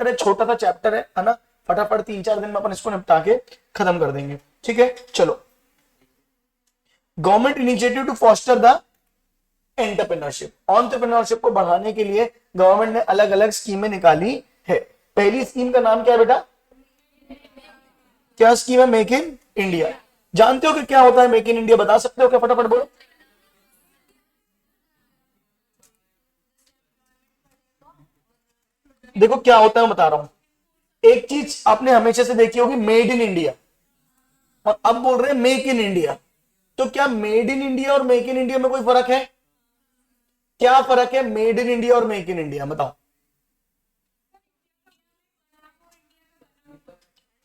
अरे छोटा सा चैप्टर है ना, फटाफट 3-4 दिन में अपन इसको निपटा के खत्म कर देंगे, ठीक है। चलो, government initiative to foster the entrepreneurship को बढ़ाने के लिए गवर्नमेंट ने अलग अलग स्कीमें निकाली है। पहली स्कीम का नाम क्या है बेटा? क्या स्कीम है? Make in India. जानते हो कि क्या होता है मेक इन इंडिया? बता सकते हो क्या? फटाफट बोलो। देखो क्या होता है मैं बता रहा हूं। एक चीज आपने हमेशा से देखी होगी, मेड इन इंडिया, और अब बोल रहे हैं मेक इन इंडिया। तो क्या मेड इन इंडिया और मेक इन इंडिया में कोई फर्क है? क्या फर्क है मेड इन इंडिया और मेक इन इंडिया? बताओ।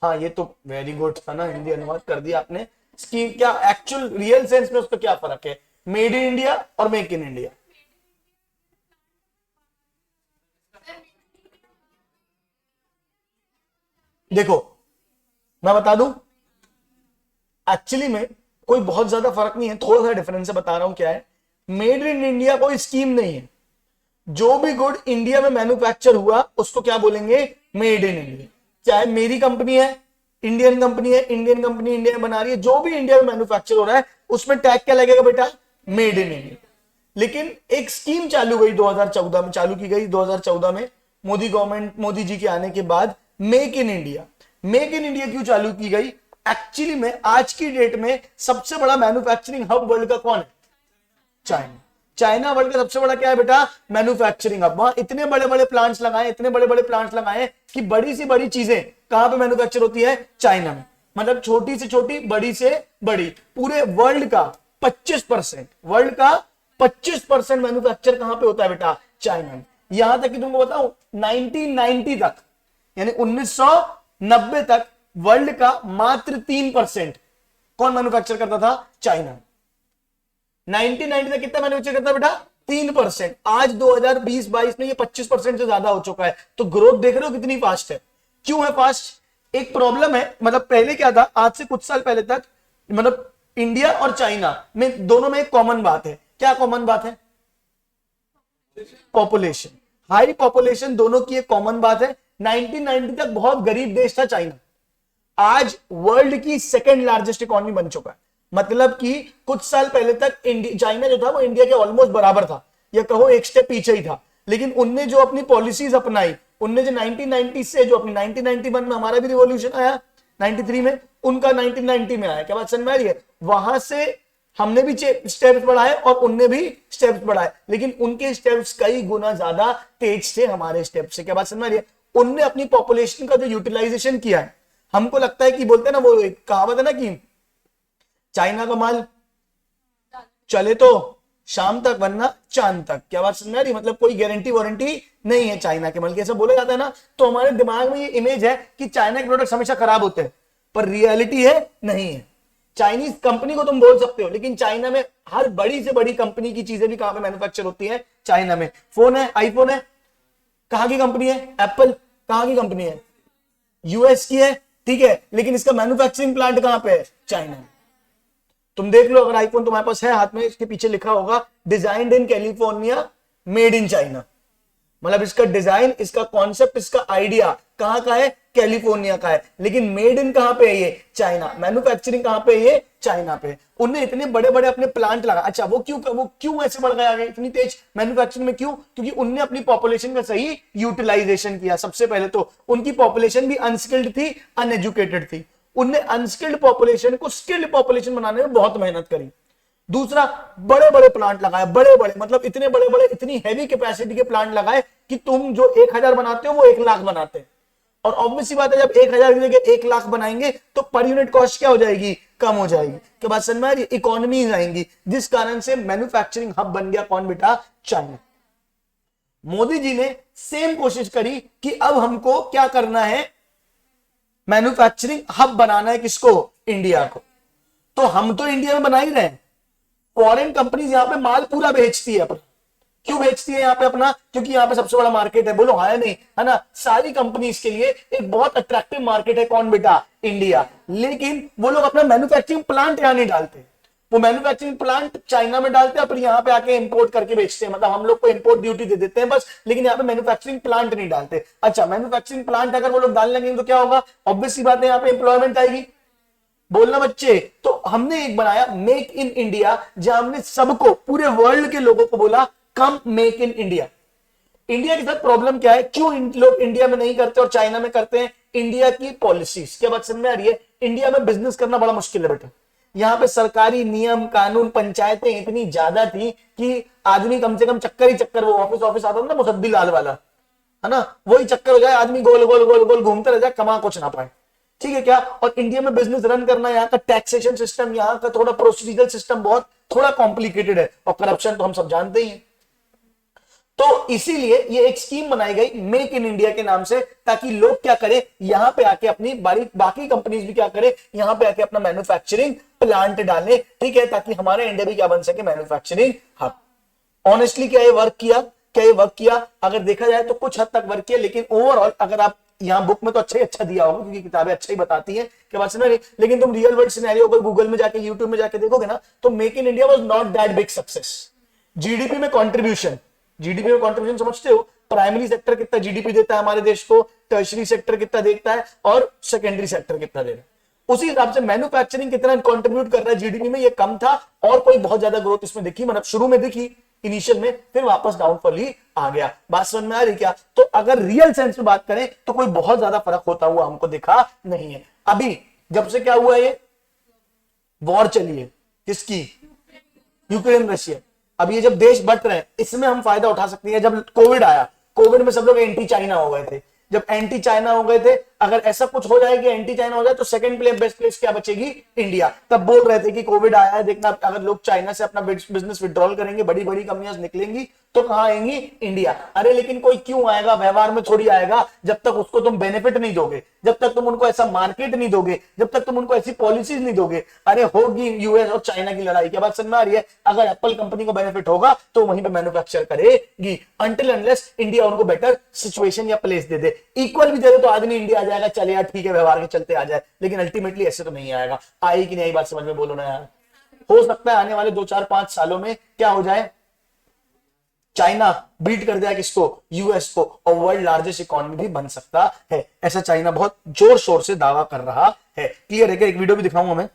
हाँ, ये तो वेरी गुड था ना, हिंदी अनुवाद कर दिया आपने। इसकी क्या एक्चुअल रियल सेंस में उसका क्या फर्क है, मेड इन इंडिया और मेक इन इंडिया? देखो मैं बता दूं, एक्चुअली में कोई बहुत ज्यादा फर्क नहीं है, थोड़ा सा डिफरेंस है, बता रहा हूं क्या है। मेड इन इंडिया कोई स्कीम नहीं है। जो भी गुड इंडिया में मैन्युफैक्चर हुआ उसको क्या बोलेंगे? Made in India. चाहे मेरी कंपनी है, इंडियन कंपनी है, इंडियन कंपनी इंडिया में बना रही है, जो भी इंडिया में मैन्युफैक्चर हो रहा है उसमें टैग क्या लगेगा बेटा? Made in India. लेकिन एक स्कीम चालू गई 2014 में, चालू की गई 2014 में मोदी गवर्नमेंट, मोदी जी के आने के बाद, make in India. Make in India क्यों चालू की गई? एक्चुअली में आज की डेट में सबसे बड़ा मैन्युफैक्चरिंग हब वर्ल्ड का कौन है? चाइना। चाइना वर्ल्ड का सबसे बड़ा क्या है बेटा? Manufacturing hub. वहां इतने बड़े बड़े प्लांट्स लगाए, इतने बड़े बड़े प्लांट्स लगाए कि बड़ी सी बड़ी चीजें कहां पे मैन्युफैक्चर होती है? चाइना में। मतलब छोटी से छोटी, बड़ी से बड़ी, पूरे वर्ल्ड का 25%, वर्ल्ड का 25% मैन्युफैक्चर कहां पे होता है बेटा? चाइना में। यहां तक कि तुमको बताऊं, 1990 तक, यानी 1990 तक वर्ल्ड का मात्र 3% कौन मैन्युफैक्चर करता था? चाइना। 1990 तक कितना मैन्युफैक्चर करता बेटा? 3%। आज 2020-22 में ये 25% से ज्यादा हो चुका है। तो ग्रोथ देख रहे हो कितनी फास्ट है। क्यों है फास्ट? एक प्रॉब्लम है, मतलब पहले क्या था, आज से कुछ साल पहले तक, मतलब इंडिया और चाइना में दोनों में एक कॉमन बात है। क्या कॉमन बात है? पॉपुलेशन, हाई पॉपुलेशन, दोनों की एक कॉमन बात है। 1990 तक बहुत गरीब देश था चाइना, आज वर्ल्ड की सेकंड लार्जेस्ट इकोनॉमी बन चुका है। मतलब कि कुछ साल पहले तक चाइना जो था वो इंडिया के ऑलमोस्ट बराबर था, या कहो एक स्टेप पीछे ही था। लेकिन उनने जो अपनी पॉलिसीज अपनाई, उनने जो 1990 से जो अपनी 1991 में हमारा भी रिवॉल्यूशन आया 93 में, उनका 1990 में आया। क्या बात समझ में आ रही है? वहां से हमने भी स्टेप्स बढ़ाए और उनने भी स्टेप्स बढ़ाए, लेकिन उनके स्टेप्स कई गुना ज्यादा तेज थे हमारे स्टेप से। क्या बात समझ में आ रही है? उनने अपनी पॉपुलेशन का जो यूटिलाइजेशन किया है, हमको लगता है कि बोलते हैं ना, वो कहावत है ना कि चाइना का माल चले तो शाम तक वरना चांद तक। क्या बात समझ में आ रही? मतलब कोई गारंटी वारंटी नहीं है चाइना के माल की, ऐसा बोला जाता है ना। तो हमारे दिमाग में ये इमेज है कि चाइना के प्रोडक्ट्स हमेशा खराब होते हैं, पर रियलिटी है नहीं है। चाइनीज कंपनी को तुम बोल सकते हो, लेकिन चाइना में हर बड़ी से बड़ी कंपनी की चीजें भी कहां पे मैन्युफैक्चर होती है? चाइना में। फोन है, आईफोन है, कहां की कंपनी है? एप्पल कहां की कंपनी है? यूएस की है, ठीक है, लेकिन इसका मैन्युफैक्चरिंग प्लांट कहां पे है? चाइना में। तुम देख लो, अगर आईफोन तुम्हारे पास है हाथ में, इसके पीछे लिखा होगा designed in California, made in China. मतलब इसका डिजाइन, इसका कॉन्सेप्ट, इसका आइडिया कहां का है? कैलिफोर्निया का है, लेकिन मेड इन कहां पे है? ये चाइना। मैन्युफैक्चरिंग कहां पे है? ये चाइना पे। उनने इतने बड़े बड़े अपने प्लांट लगा। अच्छा, वो क्यों ऐसे बढ़ गया इतनी तेज मैन्युफैक्चरिंग में? क्यों? क्योंकि उनने अपनी पॉपुलेशन का सही यूटिलाइजेशन किया। सबसे पहले तो उनकी पॉपुलेशन भी अनस्किल्ड थी, अनएजुकेटेड थी। उनने अनस्किल्ड पॉपुलेशन को स्किल्ड पॉपुलेशन बनाने में बहुत मेहनत करी। दूसरा, बड़े बड़े प्लांट लगाए, बड़े बड़े, मतलब इतने बड़े बड़े, इतनी हैवी कैपेसिटी के प्लांट लगाए कि तुम जो 1000 बनाते हो वो 1,00,000 बनाते हैं। और ऑब्वियस सी बात है, जब 1000 की जगह 1,00,000 बनाएंगे तो पर यूनिट कॉस्ट क्या हो जाएगी? कम हो जाएगी। के बाद समझ में आ रही है? इकोनॉमीज आएंगी, जिस कारण से मैन्युफैक्चरिंग हब बन गया कौन बेटा? चाइना। मोदी जी ने सेम कोशिश करी कि अब हमको क्या करना है? मैन्युफैक्चरिंग हब बनाना है। किसको? इंडिया को। तो हम तो इंडिया में बना ही रहे हैं, फॉरेन कंपनीज यहां पे माल पूरा बेचती है अपना। क्यों बेचती है यहाँ पे अपना? क्योंकि यहाँ पे सबसे बड़ा मार्केट है। बोलो हाँ या नहीं? है ना? सारी कंपनीज के लिए एक बहुत अट्रैक्टिव मार्केट है कौन बेटा? इंडिया। लेकिन वो लोग अपना मैन्युफैक्चरिंग प्लांट यहाँ नहीं डालते, वो मैन्युफैक्चरिंग प्लांट चाइना में डालते हैं, फिर यहाँ पे आके इंपोर्ट करके बेचते हैं, मतलब हम लोग को इंपोर्ट ड्यूटी दे देते हैं बस, लेकिन यहाँ पे मैन्युफैक्चरिंग प्लांट नहीं डालते। अच्छा, मैन्युफैक्चरिंग प्लांट अगर वो लोग डालने लगेंगे तो क्या होगा? ऑब्वियस सी बात है, यहाँ पे एम्प्लॉयमेंट आएगी। बोलना बच्चे। तो हमने एक बनाया मेक इन इंडिया, जहां हमने सबको, पूरे वर्ल्ड के लोगों को बोला कम मेक इन इंडिया। इंडिया के साथ प्रॉब्लम क्या है, क्यों लोग इंडिया में नहीं करते और चाइना में करते हैं? इंडिया की पॉलिसीज। क्या बात समझ में आ रही है? इंडिया में बिजनेस करना बड़ा मुश्किल है बेटा। यहाँ पे सरकारी नियम कानून पंचायतें इतनी ज्यादा थी कि आदमी कम से कम चक्कर ही चक्कर, वो ऑफिस ऑफिस आता था ना मुसद्दी लाल वाला, है ना, वही चक्कर हो जाए, आदमी गोल गोल गोल गोल घूमते रह जाए, कमा कुछ ना पाए। ठीक है क्या? और इंडिया में बिजनेस रन करना, यहाँ का टैक्सेशन सिस्टम, यहाँ का थोड़ा प्रोसीजरल सिस्टम बहुत थोड़ा कॉम्प्लिकेटेड है, और करप्शन तो हम सब जानते ही हैं। तो इसीलिए ये एक स्कीम बनाई गई मेक इन इंडिया के नाम से, ताकि लोग क्या करें, यहां पे आके अपनी बाकी कंपनीज भी क्या करें, यहां पे आके अपना मैन्युफैक्चरिंग प्लांट डालें। ठीक है, ताकि हमारा इंडिया भी क्या बन सके, मैन्युफैक्चरिंग हब। ऑनेस्टली क्या ये वर्क किया? क्या ये वर्क किया? अगर देखा जाए तो कुछ हद तक वर्क किया, लेकिन ओवरऑल अगर आप यहाँ बुक में तो अच्छा ही अच्छा दिया होगा, क्योंकि किताबें अच्छा ही बताती हैं कि बात समझ रही, लेकिन तुम रियल वर्ल्ड सिनेरियो को गूगल में जाके यूट्यूब में जाके देखोगे ना, तो make in India was not that big success. GDP में कंट्रीब्यूशन, जीडीपी में कंट्रीब्यूशन समझते हो? प्राइमरी सेक्टर कितना जीडीपी देता है हमारे देश को, टर्शरी सेक्टर कितना देता है, और सेकेंडरी सेक्टर कितना दे रहा है। उसी हिसाब से मैन्युफैक्चरिंग कितना कंट्रीब्यूट कर रहा है जीडीपी में, ये कम था, और कोई बहुत ज्यादा ग्रोथ इसमें दिखी, मतलब शुरू में दिखी इनिशियल में, फिर वापस डाउनफॉल ही आ गया। बात समझ में आ रही क्या? तो अगर रियल सेंस में बात करें तो कोई बहुत ज्यादा फर्क होता हुआ हमको दिखा नहीं है। अभी जब से क्या हुआ, ये वॉर चली है किसकी? Ukraine Russia. अब ये जब देश बट रहे हैं, इसमें हम फायदा उठा सकते हैं। जब कोविड आया, कोविड में सब लोग एंटी चाइना हो गए थे। जब एंटी चाइना हो गए थे, अगर ऐसा कुछ हो जाए कि एंटी चाइना हो जाए, तो सेकंड प्लेस बेस्ट प्लेस क्या बचेगी? इंडिया। तब बोल रहे थे कि कोविड आया है, देखना अगर लोग चाइना से अपना बिजनेस विड्रॉल करेंगे, बड़ी बड़ी कंपनियां निकलेंगी, तो कहां आएंगी? इंडिया। अरे लेकिन कोई क्यों आएगा? व्यवहार में थोड़ी आएगा, जब तक उसको तुम बेनिफिट नहीं दोगे, जब तक तुम उनको ऐसा मार्केट नहीं दोगे, जब तक तुम उनको ऐसी पॉलिसीज नहीं दोगे। अरे होगी यूएस और चाइना की लड़ाई, क्या बात समझ में आ रही है? अगर एप्पल कंपनी को बेनिफिट होगा तो वहीं पे मैन्युफैक्चर करेगी, अंटिल अनलेस इंडिया उनको बेटर सिचुएशन या प्लेस दे दे। इक्वल भी दे दे तो आदमी इंडिया आ जाएगा, चले यार ठीक है, व्यवहार के चलते आ जाए, लेकिन अल्टीमेटली ऐसे तो नहीं आएगा। आई कि नहीं, बात समझ में बोलो ना यार। हो सकता है आने वाले 2-4-5 सालों में क्या हो जाए, चाइना बीट कर जाए किसको? यूएस को, और वर्ल्ड लार्जेस्ट इकोनॉमी भी बन सकता है। ऐसा चाइना बहुत जोर शोर से दावा कर रहा है। क्लियर है क्या? एक वीडियो भी दिखाऊंगा मैं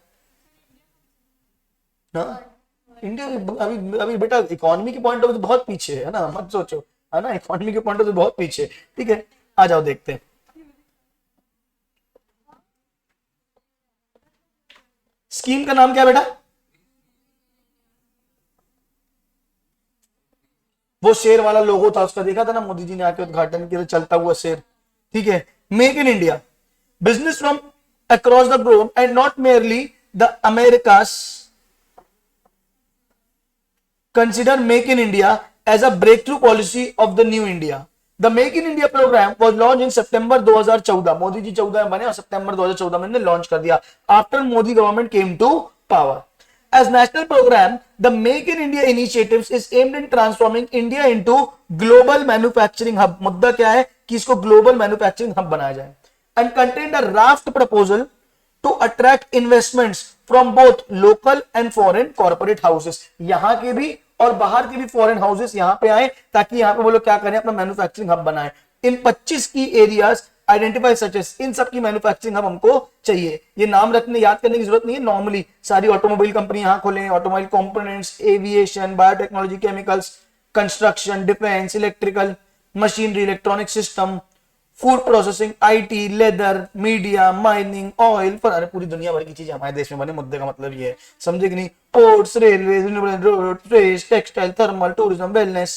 ना। इंडिया अभी अभी बेटा इकोनॉमी के पॉइंट ऑफ व्यू बहुत पीछे है ना, मत सोचो, है ना, इकोनॉमी के पॉइंट ऑफ व्यू बहुत पीछे। ठीक है, आ जाओ देखते हैं। स्कीम का नाम क्या है बेटा? वो शेर वाला लोगो था उसका, देखा था ना मोदी जी ने आके उद्घाटन किया, चलता हुआ शेर। ठीक है, make in India, business from across the globe and not merely the America's consider Make in India as a breakthrough policy of the new India. The Make in India program was launched in September 2014. Modi ji 14 में बने और सितंबर 2014 में launch कर दिया, after Modi government came to power. As national program, the Make in India initiatives is aimed in transforming India into global manufacturing hub. मुद्दा क्या है कि इसको global manufacturing hub बनाया जाए, and contained a raft proposal to attract investments from both local and foreign corporate houses. यहां के भी और बाहर के भी फॉरेन हाउसेस यहां पे आए, ताकि यहां पे वो लोग क्या करें, अपना मैन्युफैक्चरिंग हब बनाए। इन 25 की एरियाज आइडेंटिफाई सचेस, इन सब की मैन्युफैक्चरिंग हब हमको चाहिए। ये नाम रखने याद करने की जरूरत नहीं है, नॉर्मली सारी ऑटोमोबाइल कंपनी यहां खोलें, automobile components, aviation, biotechnology, chemicals, construction, defence, electrical, machinery, electronic system, food processing, IT, leather, media, mining, oil, अरे पूरी दुनिया भर की चीजें हमारे देश में बने। मुद्दे का मतलब ये है, समझे कि नहीं? Ports, railway, road, trace, textile, thermal, tourism, wellness,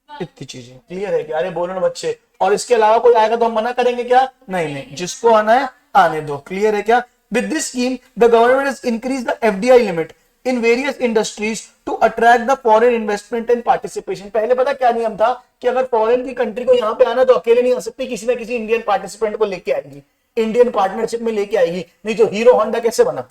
इतनी चीजें। क्लियर है क्या? अरे बोलो ना बच्चे। और इसके अलावा कोई आएगा तो हम मना करेंगे क्या? नहीं नहीं, जिसको आना है आने दो। क्लियर है क्या? With this scheme the government has increase the FDI limit in various industries to attract the foreign investment and participation. पहले पता क्या नियम था कि अगर फॉरेन की कंट्री को यहाँ पे आना तो अकेले नहीं आ सकती, किसी ना किसी इंडियन पार्टिसिपेंट को लेके आएगी, इंडियन पार्टनरशिप में लेके आएगी। नहीं तो हीरो होंडा कैसे बना,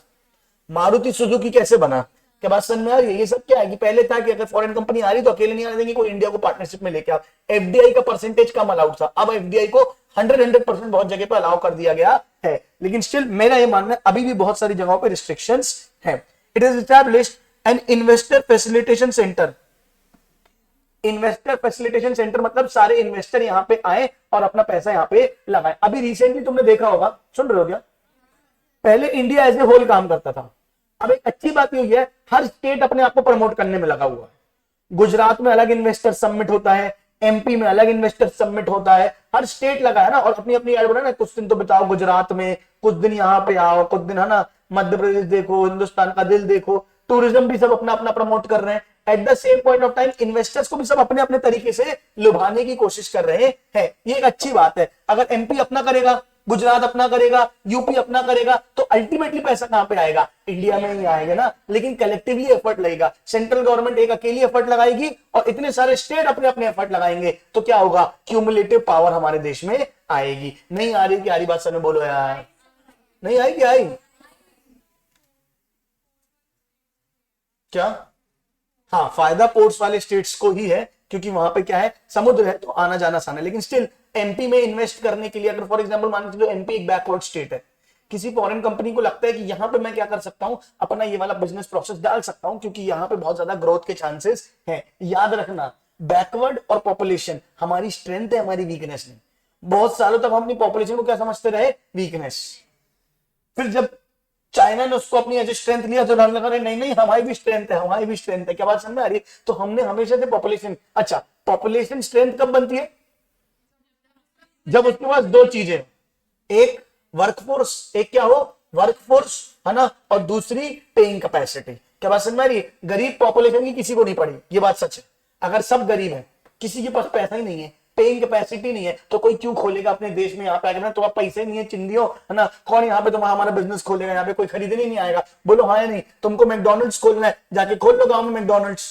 मारुति सुजुकी कैसे बना? क्या बात समझ में आ रही है? ये सब क्या है कि पहले था कि अगर फॉरेन कंपनी आ रही तो अकेले नहीं आने देंगे, कोई इंडिया को पार्टनरशिप में लेके आओ। एफडीआई का परसेंटेज कम अलाउड था, अब एफडीआई को 100% बहुत जगह पर अलाउ कर दिया गया है, लेकिन स्टिल मेरा ये मानना है अभी भी बहुत सारी जगहों पर रिस्ट्रिक्शंस है। It is established an investor facilitation centre. Investor facilitation centre मतलब सारे इन्वेस्टर यहां पे आए और अपना पैसा यहां पे लगाए। अभी रिसेंटली तुमने देखा होगा, सुन रहे हो क्या, पहले इंडिया एज ए होल काम करता था, अब एक अच्छी बात यही है हर स्टेट अपने आप को प्रमोट करने में लगा हुआ है। गुजरात में अलग इन्वेस्टर सबमिट होता है, एमपी में अलग इन्वेस्टर सबमिट होता है, हर स्टेट लगा है ना, और अपनी अपनी एड बना ना, कुछ दिन तो बिताओ गुजरात में, कुछ दिन यहाँ पे आओ, कुछ दिन है ना मध्य प्रदेश देखो, हिंदुस्तान का दिल देखो, टूरिज्म भी सब अपना अपना प्रमोट कर रहे हैं। At the same point of time investors को भी सब अपने अपने तरीके से लुभाने की कोशिश कर रहे हैं। ये एक अच्छी बात है। अगर एमपी अपना करेगा, गुजरात अपना करेगा, यूपी अपना करेगा, तो अल्टीमेटली पैसा कहां पे आएगा, इंडिया में ही आएगा ना। लेकिन कलेक्टिवली एफर्ट लगेगा, सेंट्रल गवर्नमेंट एक अकेली एफर्ट लगाएगी और इतने सारे स्टेट अपने अपने एफर्ट लगाएंगे, तो क्या होगा, क्यूमुलेटिव पावर हमारे देश में आएगी। नहीं आ रही कि आ रही बात सर में बोलो यार, नहीं आई क्या आई क्या? हाँ, फायदा पोर्ट्स वाले स्टेट्स को ही है, क्योंकि वहां पे क्या है, समुद्र है तो आना जाना आसान है। लेकिन स्टिल एमपी में इन्वेस्ट करने के लिए, अगर फॉर एग्जांपल मान लीजिए एमपी एक बैकवर्ड स्टेट है, किसी फॉरेन कंपनी को लगता है कि यहां पे मैं क्या कर सकता हूं, अपना ये वाला बिजनेस प्रोसेस डाल सकता हूं, क्योंकि यहां पे बहुत ज्यादा ग्रोथ के चांसेस हैं। याद रखना, बैकवर्ड और पॉपुलेशन हमारी स्ट्रेंथ है, हमारी वीकनेस नहीं। बहुत सालों तक हम अपनी पॉपुलेशन को क्या समझते रहे, वीकनेस। फिर जब चाइना ने उसको अपनी एज स्ट्रेंथ लिया तो लगा रहे नहीं नहीं हमारी भी स्ट्रेंथ है, हमारी भी स्ट्रेंथ है। क्या बात समझ में आ रही है? तो हमने हमेशा से पॉपुलेशन, अच्छा पॉपुलेशन स्ट्रेंथ कब बनती है, जब उसके पास दो चीजें, एक वर्कफोर्स, एक क्या हो वर्कफोर्स है ना, और दूसरी पेइंग कैपेसिटी। क्या बात समझ में आ रही है? गरीब पॉपुलेशन की किसी को नहीं पड़ी, ये बात सच है। अगर सब गरीब है, किसी के पास पैसा ही नहीं है, पेइंग कैपेसिटी नहीं है, तो कोई क्यों खोलेगा अपने देश में यहाँ पे आकर? तो आप पैसे नहीं है चिंदियों है ना, कौन यहाँ पे तुम्हारा हमारा बिजनेस खोलेगा? यहाँ पे कोई खरीदने नहीं आएगा। बोलो हाँ या नहीं? तुमको मैकडोनल्ड्स खोलना है, जाके खोल लो गांव में मैकडोनल्ड्स।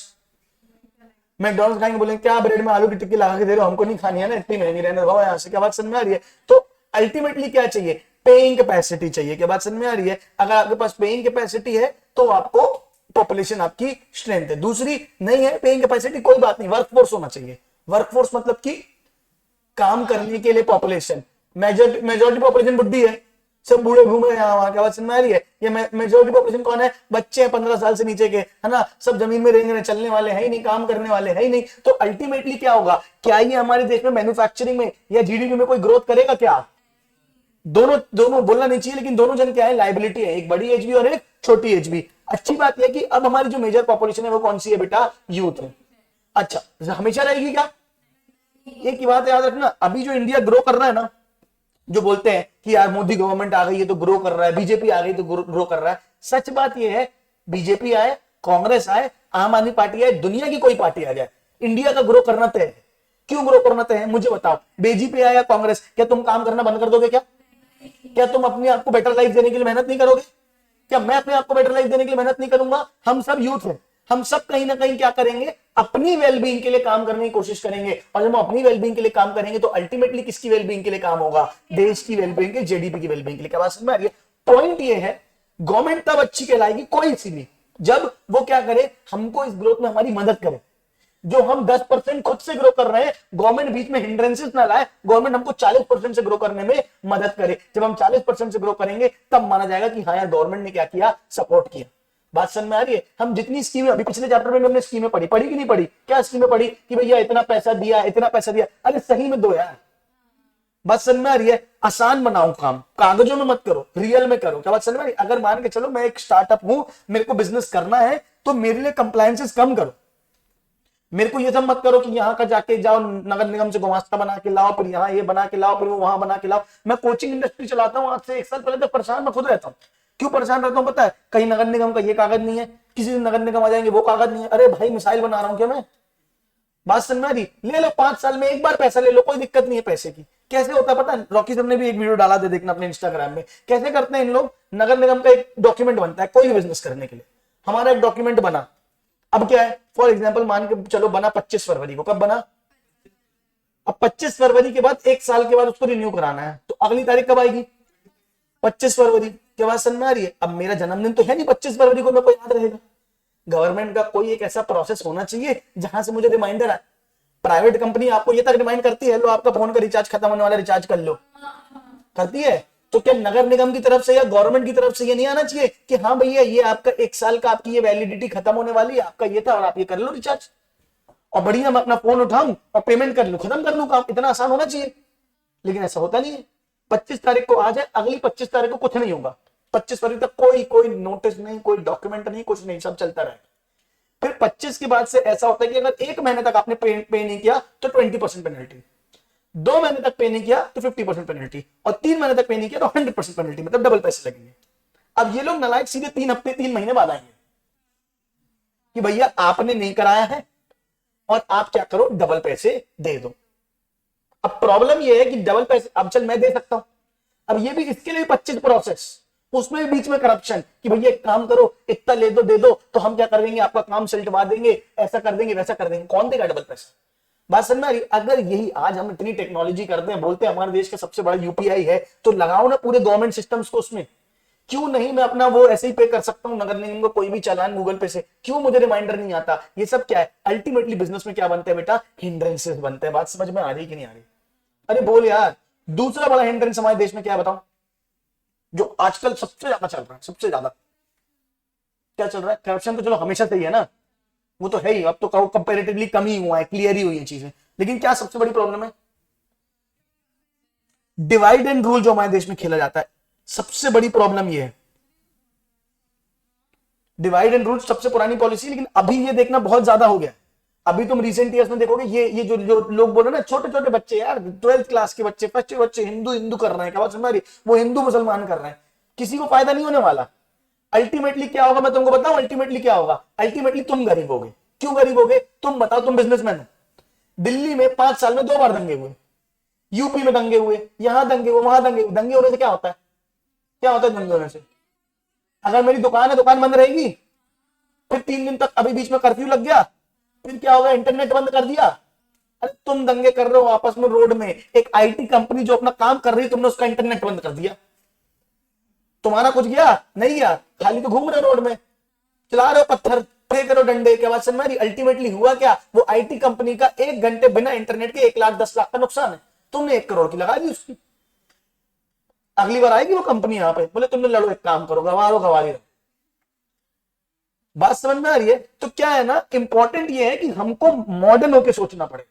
मैकडोनल्ड्स खाएंगे, बोलेंगे क्या ब्रेड में आलू की टिक्की लगा के दे रहे हो, हमको नहीं खानी है ना, इतनी महंगी रहने दो यहाँ से। क्या बात समझ में आ रही है? तो अल्टीमेटली क्या चाहिए, पेइंग कैपेसिटी चाहिए। क्या बात समझ में आ रही है? अगर आपके पास पेइंग कैपेसिटी है तो आपको पॉपुलेशन आपकी स्ट्रेंथ है। दूसरी नहीं है पेइंग कैपेसिटी, कोई बात नहीं, वर्कफोर्स होना चाहिए। वर्कफोर्स मतलब कि काम करने के लिए पॉपुलेशन, मेजोरिटी पॉपुलेशन बुढ़ी है, सब बूढ़े घूम रहे हैं यहाँ वहां। क्या बात समझ में आ रही है? ये मेजोरिटी पॉपुलेशन कौन है, बच्चे हैं 15 साल से नीचे के है ना, सब जमीन में रहेंगे, चलने वाले हैं ही नहीं, काम करने वाले हैं ही नहीं। तो अल्टीमेटली क्या होगा, क्या ये हमारे देश में मैन्युफैक्चरिंग में या जीडीपी में कोई ग्रोथ करेगा? क्या दोनों दोनों बोलना नहीं चाहिए, लेकिन दोनों जन क्या है, लाइबिलिटी है, एक बड़ी एज भी और एक छोटी एज भी। अच्छी बात यह कि अब हमारी जो मेजर पॉपुलेशन है वो कौन सी है बेटा, यूथ है। अच्छा हमेशा रहेगी क्या? एक ही बात याद रखना, अभी जो इंडिया ग्रो कर रहा है ना, जो बोलते हैं कि यार मोदी गवर्नमेंट आ गई है तो ग्रो कर रहा है, बीजेपी आ गई तो ग्रो कर रहा है, सच बात यह है बीजेपी आए, कांग्रेस आए, आम आदमी पार्टी आए, दुनिया की कोई पार्टी आ जाए, इंडिया का ग्रो करना तय है। क्यों ग्रो करना तय है मुझे बताओ? बीजेपी आया कांग्रेस, क्या तुम काम करना बंद कर दोगे? क्या तुम अपने आप को बेटर लाइफ देने के लिए मेहनत नहीं करोगे? क्या मैं अपने आप को बेटर लाइफ देने के लिए मेहनत नहीं करूंगा? हम सब यूथ हैं, हम सब कहीं ना कहीं क्या करेंगे, अपनी वेलबींग के लिए काम करने की कोशिश करेंगे। और जब हम अपनी वेलबींग के लिए काम करेंगे तो अल्टीमेटली किसकी वेलबींग के लिए काम होगा, देश की वेलबींग के, जेडीपी की वेलबींग के लिए। क्या बात समझ में आ रही है? पॉइंट ये है, गवर्नमेंट तब अच्छी कहलाएगी कोई सी भी जब वो क्या करे, हमको इस ग्रोथ में हमारी मदद करे। जो हम 10% खुद से ग्रो कर रहे हैं, गवर्नमेंट बीच में हिंड्रेंसेस ना लाए, गवर्नमेंट हमको 40% से ग्रो करने में मदद करे। जब हम 40% से ग्रो करेंगे तब माना जाएगा कि हाँ यार गवर्नमेंट ने क्या किया, सपोर्ट किया। बात समझ में आ रही है? हम जितनी स्कीमें, अभी पिछले चैप्टर में हमने स्कीमें पढ़ी कि नहीं पढ़ी? क्या स्कीमें पढ़ी कि भैया इतना पैसा दिया, इतना पैसा दिया, अरे सही में दो यार। बात समझ में आ रही है? आसान बनाओ काम, कागजों में मत करो, रियल में करो। क्या बात समझ में आ रही है? अगर मान के चलो मैं एक स्टार्टअप हूं, मेरे को बिजनेस करना है, तो मेरे लिए कंप्लायंसेस कम करो। मेरे को ये सब मत करो कि यहाँ का जाके जाओ नगर निगम से गुमास्ता बना के लाओ, फिर यहाँ ये बना के लाओ, फिर वो वहां बना के लाओ। मैं कोचिंग इंडस्ट्री चलाता हूँ, आज से 1 साल पहले तक परेशान मैं खुद रहता हूँ। क्यों परेशान रहता हूँ पता है? कहीं नगर निगम का ये कागज नहीं है, किसी दिन नगर निगम आ जाएंगे वो कागज नहीं है। अरे भाई मिसाइल बना रहा हूँ क्या मैं? बात समझ में आ रही? ले लो 5 साल में एक बार पैसा ले लो, कोई दिक्कत नहीं है पैसे की। कैसे होता है पता है? रॉकी सर ने भी एक वीडियो डाला दे, देखना अपने इंस्टाग्राम में। कैसे करते हैं इन लोग, नगर निगम का एक डॉक्यूमेंट बनता है कोई भी बिजनेस करने के लिए। हमारा एक डॉक्यूमेंट बना, अब क्या है, फॉर एग्जाम्पल मान के चलो बना 25 फरवरी को। कब बना? अब 25 फरवरी के बाद 1 साल के बाद उसको रिन्यू कराना है, तो अगली तारीख कब आएगी? 25 फरवरी। क्या बात समझ में आ रही है? अब मेरा जन्मदिन तो है नहीं 25 फरवरी को, मेरे को याद रहेगा। गवर्नमेंट का कोई एक ऐसा प्रोसेस होना चाहिए जहां से मुझे रिमाइंडर आए। प्राइवेट कंपनी आपको ये तक रिमाइंड करती है, लो आपका फोन का रिचार्ज खत्म होने वाला, रिचार्ज कर लो, करती है? तो क्या नगर निगम की तरफ से या गवर्नमेंट की तरफ से ये नहीं आना चाहिए कि हाँ भैया ये आपका 1 साल का आपकी ये वैलिडिटी खत्म होने वाली है, आपका ये था और आप ये कर लो रिचार्ज, और बढ़िया मैं अपना फोन उठाऊं और पेमेंट कर लूं, खत्म कर लूं काम, इतना आसान होना चाहिए। लेकिन ऐसा होता नहीं है। 25 तारीख को आ जाए, अगली 25 तारीख को कुछ नहीं होगा, 25 तारीख तक कोई कोई नोटिस नहीं, कोई डॉक्यूमेंट नहीं, कुछ नहीं, सब चलता रहेगा। फिर 25 के बाद से ऐसा होता है कि अगर 1 महीने तक आपने पे नहीं किया तो 20% पेनल्टी, 2 महीने तक पे नहीं किया तो 50% पेनल्टी, और 3 महीने तक पे नहीं किया तो 100% पेनल्टी, मतलब डबल पैसे लगेंगे। अब ये लोग नालायक सीधे 3 हफ्ते 3 महीने बाद आएंगे कि भैया आपने नहीं कराया है और आप क्या करो, डबल पैसे दे दो। अब प्रॉब्लम ये है कि डबल पैसे, अब चल मैं दे सकता हूं, अब ये भी इसके लिए 25 प्रोसेस, उसमें भी बीच में करप्शन कि भैया एक काम करो, इतना ले दो, दे दो तो हम क्या कर देंगे, आपका काम सिलटवा देंगे, ऐसा कर देंगे, वैसा कर देंगे। कौन देगा डबल पैसा? बात समझ में आ रही? अगर यही आज हम इतनी टेक्नोलॉजी करते हैं, बोलते हैं हमारे देश का सबसे बड़ा यूपीआई है, तो लगाओ ना पूरे गवर्नमेंट सिस्टम्स को उसमें। क्यों नहीं मैं अपना वो ऐसे ही पे कर सकता हूं नगर निगम को, कोई भी चालान गूगल पे से, क्यों मुझे रिमाइंडर नहीं आता? ये सब क्या है? अल्टीमेटली बिजनेस में क्या बनते हैं बेटा? हिंड्रेंसेस बनते हैं। बात समझ में आ रही कि नहीं आ रही? अरे बोल यार। दूसरा बड़ा हिंड्रेंस हमारे देश में क्या है बताओ, जो आजकल सबसे ज्यादा चल रहा है, सबसे ज्यादा क्या चल रहा है? करप्शन तो चलो हमेशा से ही है ना, वो तो है ही, अब तो कहो कंपेरेटिवली कम ही हुआ है, क्लियर ही हुई है चीजें। लेकिन क्या सबसे बड़ी प्रॉब्लम है? डिवाइड एंड रूल जो हमारे देश में खेला जाता है, सबसे बड़ी प्रॉब्लम ये है। डिवाइड एंड रूल सबसे पुरानी पॉलिसी, लेकिन अभी ये देखना बहुत ज्यादा हो गया। अभी तुम रिसेंट ईयर्स में देखोगे ये जो लोग बोल रहे हैं ना, छोटे छोटे बच्चे यार, 12th क्लास के बच्चे, फर्स्ट बच्चे हिंदू हिंदू कर रहे हैं, क्या बात समझ रही? वो हिंदू मुसलमान कर रहे हैं, किसी को फायदा नहीं होने वाला। अल्टीमेटली क्या होगा मैं तुमको बताऊं, अल्टीमेटली क्या होगा? अल्टीमेटली तुम गरीब होगे। क्यों गरीब होगे? तुम बताओ, तुम बिजनेसमैन हो, दिल्ली में 5 साल में 2 बार दंगे हुए, यूपी में दंगे हुए, यहां दंगे हुए, वहां दंगे हुए। दंगे होने से क्या होता है? क्या होता है दंगे होने से? अगर मेरी दुकान है, दुकान बंद रहेगी, फिर 3 दिन तक, अभी बीच में कर्फ्यू लग गया, फिर क्या होगा? इंटरनेट बंद कर दिया। अरे तुम दंगे कर रहे हो आपस में रोड में, एक आईटी कंपनी जो अपना काम कर रही है, तुमने उसका इंटरनेट बंद कर दिया, तुम्हारा कुछ गया? नहीं गया, खाली तो घूम रहे रोड में, चला रहे हो पत्थर, फेंक रहे हो डंडे। के बाद समझ में? अल्टीमेटली हुआ क्या? वो आईटी कंपनी का 1 घंटे बिना इंटरनेट के 1,10,00,000 का नुकसान है, तुमने 1 करोड़ की लगा दी उसकी। अगली बार आएगी वो कंपनी यहाँ पे, बोले तुमने लड़ो, एक काम करो, गवा दो, गवा दो। बात समझ में आ रही है? तो क्या है ना, इंपॉर्टेंट ये है कि हमको मॉडर्न होकर सोचना पड़े,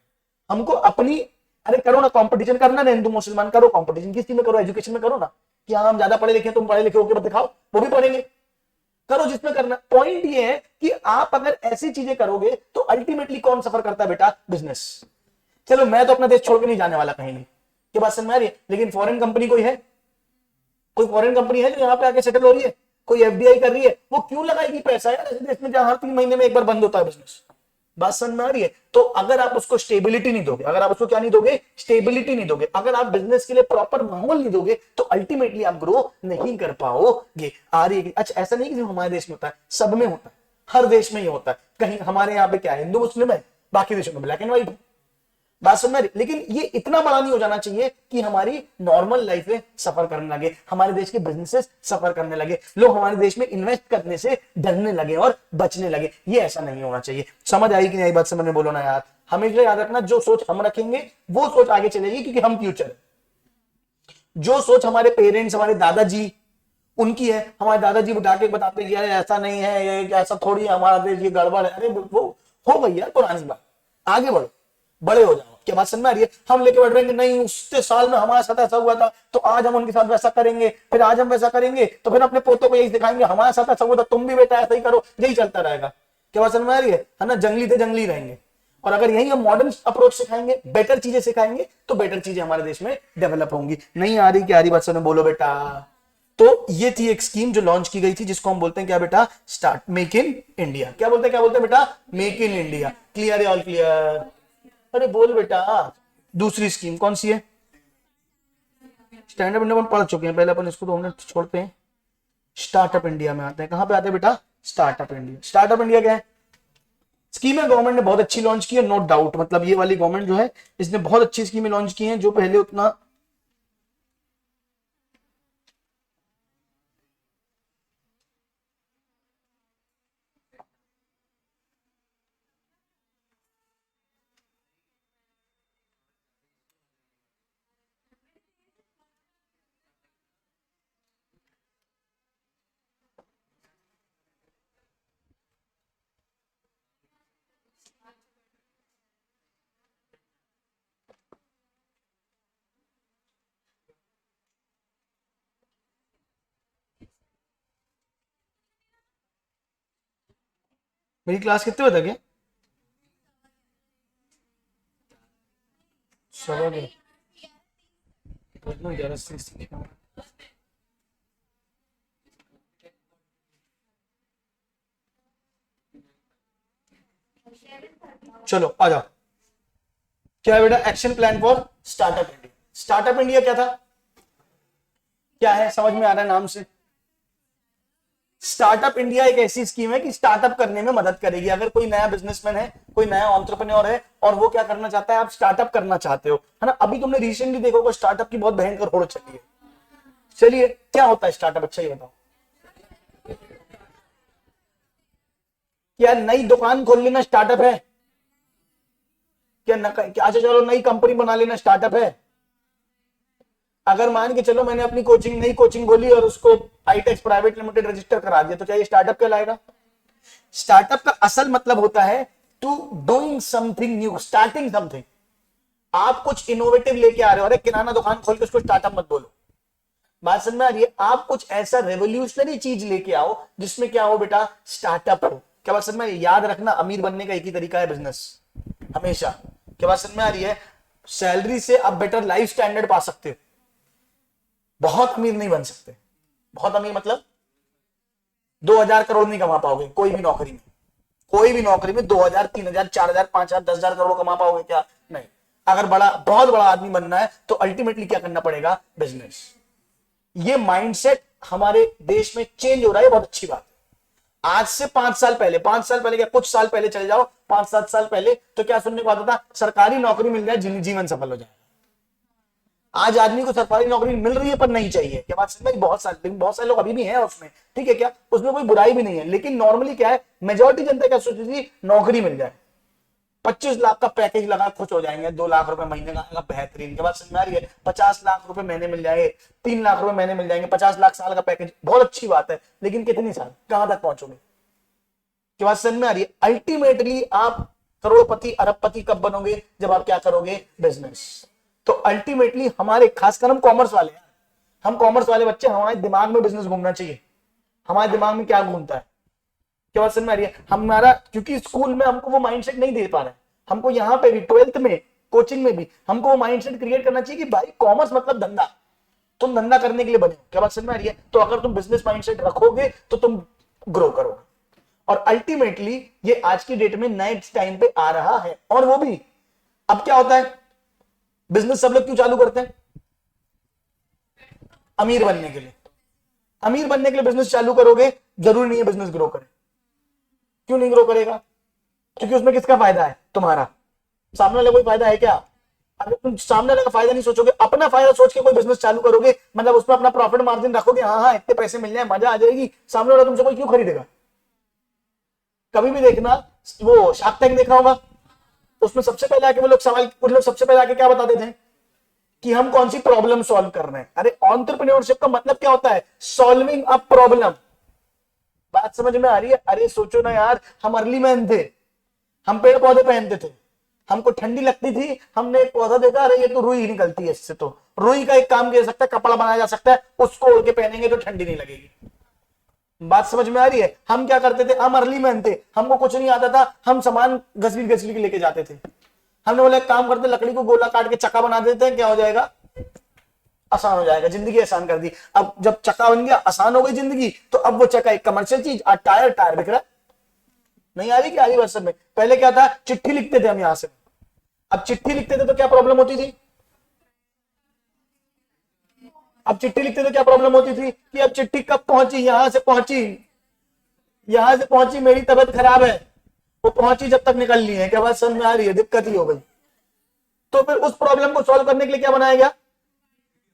हमको अपनी, अरे करो ना कंपटीशन, करना ना हिंदू मुसलमान, करो कंपटीशन, किस चीज में करो, एजुकेशन में करो ना, कि हाँ हम ज्यादा पढ़े लिखे, तुम पढ़े लिखे होकर दिखाओ, वो भी पढ़ेंगे, करो जिसमें करना। पॉइंट ये है कि आप अगर ऐसी चीजें करोगे तो अल्टीमेटली कौन सफर करता है बेटा? बिजनेस। चलो मैं तो अपना देश छोड़ के नहीं जाने वाला कहीं नहीं, ये बात समझ में आ रही है, लेकिन फॉरेन कंपनी कोई है, कोई फॉरेन कंपनी है जो यहाँ पे आके सेटल हो रही है, कोई एफडीआई कर रही है, वो क्यों लगाएगी पैसा यार ऐसे देश में जहां हर 3 महीने में एक बार बंद होता है बिजनेस? बात समझ में आ रही है? तो अगर आप उसको स्टेबिलिटी नहीं दोगे, अगर आप उसको क्या नहीं दोगे? स्टेबिलिटी नहीं दोगे, अगर आप बिजनेस के लिए प्रॉपर माहौल नहीं दोगे, तो अल्टीमेटली आप ग्रो नहीं कर पाओगे। आ रही है? अच्छा, ऐसा नहीं कि हमारे देश में होता है, सब में होता है, हर देश में ही होता है। कहीं हमारे यहाँ पे क्या है, हिंदू मुस्लिम है, बाकी देशों में ब्लैक एंड व्हाइट है। बात समझ में? लेकिन ये इतना बड़ा नहीं हो जाना चाहिए कि हमारी नॉर्मल लाइफ में सफर करने लगे, हमारे देश के बिजनेसेस सफर करने लगे, लोग हमारे देश में इन्वेस्ट करने से डरने लगे और बचने लगे। ये ऐसा नहीं होना चाहिए। समझ आई कि नहीं? बात समझ में बोलो ना यार। हमेशा याद रखना, जो सोच हम रखेंगे वो सोच आगे चलेगी, क्योंकि हम फ्यूचर है। जो सोच हमारे पेरेंट्स, हमारे दादाजी उनकी है, हमारे दादाजी उठा के बताते कि अरे ऐसा नहीं है, ये ऐसा थोड़ी है, हमारा देश ये गड़बड़ है, अरे वो हो गई यार पुरानी बात, आगे बढ़ो, बड़े हो जाओ। क्या बात समझ में आ रही है? हम लेके बढ़ रहे हैं, नहीं उससे साल में हमारे साथ ऐसा हुआ था तो आज हम उनके साथ वैसा करेंगे, फिर आज हम वैसा करेंगे तो फिर अपने पोतों को यही सिखाएंगे, हमारे साथ ऐसा हुआ था, तुम भी बेटा ऐसा ही करो, यही चलता रहेगा। क्या बात समझ में आ रही है ना? जंगली थे जंगली रहेंगे। और अगर यही हम मॉडर्न अप्रोच सिखाएंगे, बेटर चीजें सिखाएंगे, तो बेटर चीजें हमारे देश में डेवलप होंगी। नहीं आ रही? क्या आ रही बात? समझ बोलो बेटा। तो ये थी एक स्कीम जो लॉन्च की गई थी, जिसको हम बोलते हैं क्या बेटा? Start make in India. क्या बोलते हैं, क्या बोलते हैं बेटा? Make in India. क्लियर है? All clear? अरे बोल बेटा। दूसरी स्कीम कौन सी है? स्टैंडअप इंडिया अपन पढ़ चुके हैं पहले, अपन इसको 2 मिनट छोड़ते हैं। स्टार्टअप इंडिया में आते हैं। कहां पे आते हैं बेटा? Startup India. स्टार्टअप इंडिया क्या है? स्कीम है, गवर्नमेंट ने बहुत अच्छी लॉन्च की है, नो डाउट। मतलब ये वाली गवर्नमेंट जो है, इसने बहुत अच्छी स्कीमें लॉन्च की हैं, जो पहले उतना मेरी क्लास कितने बजे तक है? 11:30। चलो आ जाओ। क्या है बेटा? Action plan for startup India. Startup India क्या था, क्या है, समझ में आ रहा है नाम से? स्टार्टअप इंडिया एक ऐसी स्कीम है कि स्टार्टअप करने में मदद करेगी। अगर कोई नया बिजनेसमैन है, कोई नया एंटरप्रेन्योर है और वो क्या करना चाहता है, आप स्टार्टअप करना चाहते हो, है ना। अभी तुमने रिसेंटली देखा होगा स्टार्टअप की बहुत भयंकर होड़ चली है। चलिए, क्या होता है स्टार्टअप, अच्छा ये बताओ। क्या नई दुकान खोल लेना स्टार्टअप है? क्या अच्छा चलो नई कंपनी बना लेना स्टार्टअप है? अगर मान के चलो मैंने अपनी नई कोचिंग खोली और उसको आईटेक्स प्राइवेट लिमिटेड रजिस्टर करा दिया, तो क्या ये स्टार्टअप कहलाएगा? स्टार्टअप का असल मतलब होता है to doing something new, starting something. आप कुछ इनोवेटिव लेके आ रहे हो। अरे किराना दुकान खोल के उसको स्टार्टअप मत बोलो। बात समझ में आ रही है? आप कुछ ऐसा रेवोल्यूशनरी चीज लेके आओ जिसमें क्या हो बेटा, स्टार्टअप हो। क्या बात समझ में आ रही है? याद रखना, अमीर बनने का एक ही तरीका है, बिजनेस, हमेशा। क्या बात समझ में आ रही है? सैलरी से आप बेटर लाइफ स्टैंडर्ड पा सकते हो, बहुत अमीर नहीं बन सकते। बहुत अमीर मतलब 2,000 करोड़ नहीं कमा पाओगे कोई भी नौकरी में। कोई भी नौकरी में 2,000, 3,000, 4,000, 5,000, 10,000 करोड़ कमा पाओगे क्या? नहीं। अगर बहुत बड़ा आदमी बनना है तो अल्टीमेटली क्या करना पड़ेगा, बिजनेस। ये माइंडसेट हमारे देश में चेंज हो रहा है, बहुत अच्छी बात है। आज से 5 साल पहले, 5 साल पहले क्या, कुछ साल पहले चले जाओ, 5-7 साल पहले, तो क्या सुनने को आता था, सरकारी नौकरी मिल जाए जीवन सफल हो जाएगा। आज आदमी को सरकारी नौकरी मिल रही है पर नहीं चाहिए। क्या बात समझ में? बहुत सारे लोग अभी भी हैं उसमें, ठीक है, क्या उसमें कोई बुराई भी नहीं है, लेकिन नॉर्मली क्या है, मेजोरिटी जनता क्या सोचती थी, नौकरी मिल जाए, 25 लाख का पैकेज लगा खुश हो जाएंगे, 2 लाख रुपए महीने का बेहतरीन। के बाद समझ में आ रही है? 50 लाख रुपए महीने मिल जाएंगे, 3 लाख रुपए महीने मिल जाएंगे, 50 लाख साल का पैकेज, बहुत अच्छी बात है, लेकिन कितनी साल, कहां तक पहुंचोगे? के बाद समझ में आ रही है? अल्टीमेटली आप करोड़पति अरबपति कब बनोगे, जब आप क्या करोगे, बिजनेस। तो अल्टीमेटली हमारे, खासकर हम कॉमर्स वाले हैं, हम कॉमर्स वाले बच्चे, हमारे दिमाग में बिजनेस घूमना चाहिए। हमारे दिमाग में क्या घूमता है, क्या बात समझ में आ रही है? हमारा, क्योंकि स्कूल में हमको वो माइंडसेट नहीं दे पा रहे, हमको यहाँ पे भी 12th में कोचिंग में भी हमको वो माइंडसेट क्रिएट करना चाहिए कि भाई कॉमर्स मतलब धंधा, तुम धंधा करने के लिए बने। क्या बात समझ में आ रही है? तो अगर तुम बिजनेस माइंडसेट रखोगे तो तुम ग्रो करोगे। और अल्टीमेटली ये आज की डेट में नए टाइम पे आ रहा है। और वो भी अब क्या होता है, बिजनेस सब लोग क्यों चालू करते हैं, अमीर बनने के लिए। अमीर बनने के लिए बिजनेस चालू करोगे, जरूरी नहीं है बिजनेस ग्रो करे। क्यों नहीं ग्रो करेगा? क्योंकि उसमें किसका फायदा है, तुम्हारा। सामने वाले कोई फायदा है क्या? अगर तुम सामने वाले का फायदा नहीं सोचोगे, अपना फायदा सोच के कोई बिजनेस चालू करोगे, मतलब उसमें अपना प्रॉफिट मार्जिन रखोगे, हाँ हाँ इतने पैसे मिल जाए, मजा आ जाएगी, सामने वाला तुमसे कोई क्यों खरीदेगा? कभी भी देखना, वो शार्क टैंक देखा होगा, उसमें सबसे पहले आके वो लोग सबसे पहले आके क्या बताते थे कि हम कौन सी प्रॉब्लम सॉल्व कर रहे हैं। अरे एंटरप्रेन्योरशिप का मतलब क्या होता है, सॉल्विंग अ प्रॉब्लम। बात समझ में आ रही है? अरे सोचो ना यार, हम अर्ली मैन थे, हम पेड़ पौधे पहनते थे, हमको ठंडी लगती थी, हमने एक पौधा देखा, अरे ये तो रुई निकलती है, इससे तो रुई का एक काम किया जा सकता है, कपड़ा बनाया जा सकता है, उसको ओढ़ के पहनेंगे तो ठंडी नहीं लगेगी। बात समझ में आ रही है? हम क्या करते थे, हम अर्ली मैन थे, हमको कुछ नहीं आता था, हम सामान घसीट घसीट के लेके जाते थे। हमने बोला एक काम करते, लकड़ी को गोला काट के चक्का बना देते हैं, क्या हो जाएगा, आसान हो जाएगा, जिंदगी आसान कर दी। अब जब चक्का बन गया, आसान हो गई जिंदगी, तो अब वो चक्का एक कमर्शियल चीज, टायर बिक रहा। नहीं आ रही क्या, आ रही बात सब में? पहले क्या था, चिट्ठी लिखते थे हम यहां से, अब चिट्ठी लिखते थे तो क्या प्रॉब्लम होती थी, अब चिट्ठी लिखते तो क्या प्रॉब्लम होती थी कि अब चिट्ठी कब पहुंची, यहां से पहुंची मेरी तबीयत खराब है, वो पहुंची जब तक निकल ली है, क्या बात समझ में आ रही है? दिक्कत ही हो गई। तो फिर उस प्रॉब्लम को सॉल्व करने के लिए क्या बनाया गया,